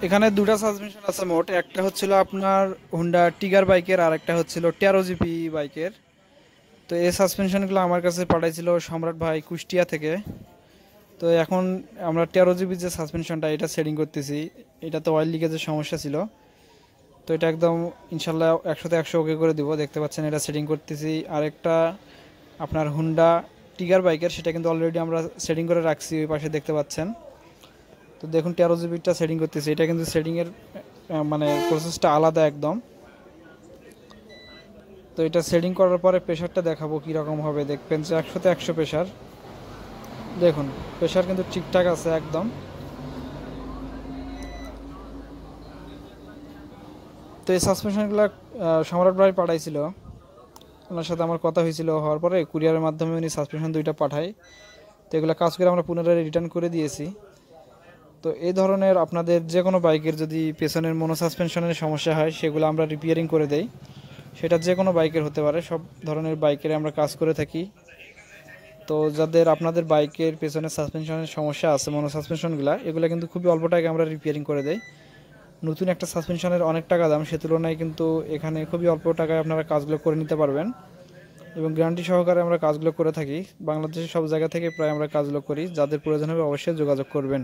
এখানে দুটা সাসপেনশন আছে মোট, একটা হচ্ছিল আপনার হুন্ডা টিগার বাইকের আর একটা হচ্ছিল 13 জিপি বাইকের। তো এই সাসপেনশনগুলো আমার কাছে পাঠাইছিল সম্রাট ভাই কুষ্টিয়া থেকে। তো এখন আমরা 13 জিবি যে সাসপেনশনটা এটা সেটিং করতেছি। এটাতে অয়েল লিকেজের সমস্যা ছিল, তো এটা একদম ইনশাল্লাহ 100-তে 100 ওকে করে দিব। দেখতে পাচ্ছেন এটা সেটিং করতেছি। আরেকটা আপনার হুন্ডা টিগার বাইকের, সেটা কিন্তু অলরেডি আমরা সেটিং করে রাখছি, ওই পাশে দেখতে পাচ্ছেন। তো দেখুন 13 জিবিটা সেটিং করতেছি, এটা কিন্তু সেটিংয়ের মানে প্রসেসটা আলাদা একদম। তো এটা সেটিং করার পরে প্রেশারটা দেখাবো কীরকম হবে, দেখবেন যে 100-তে 100 প্রেশার। দেখুন প্রেশার কিন্তু ঠিকঠাক আছে একদম। তো এই সাসপেনশনগুলো সম্রাট ভাই পাঠাইছিল, ওনার সাথে আমার কথা হয়েছিল, হওয়ার পরে কুরিয়ারের মাধ্যমে উনি সাসপেনশন দুইটা পাঠায়। তো এগুলো কাজ করে আমরা পুনরায় রিটার্ন করে দিয়েছি। তো এই ধরনের আপনাদের যে কোনো বাইকের যদি পেছনের মনো সাসপেনশনের সমস্যা হয়, সেগুলো আমরা রিপেয়ারিং করে দেই। সেটা যে কোনো বাইকের হতে পারে, সব ধরনের বাইকের আমরা কাজ করে থাকি। তো যাদের আপনাদের বাইকের পেছনে সাসপেনশনের সমস্যা আছে, মনো সাসপেনশনগুলো, এগুলো কিন্তু খুবই অল্প টাকায় আমরা রিপেয়ারিং করে দেই। নতুন একটা সাসপেনশনের অনেক টাকা দাম, সে তুলনায় কিন্তু এখানে খুবই অল্প টাকায় আপনারা কাজগুলো করে নিতে পারবেন এবং গ্যারান্টি সহকারে আমরা কাজগুলো করে থাকি। বাংলাদেশের সব জায়গা থেকে প্রায় আমরা কাজগুলো করি। যাদের প্রয়োজন হবে অবশ্যই যোগাযোগ করবেন।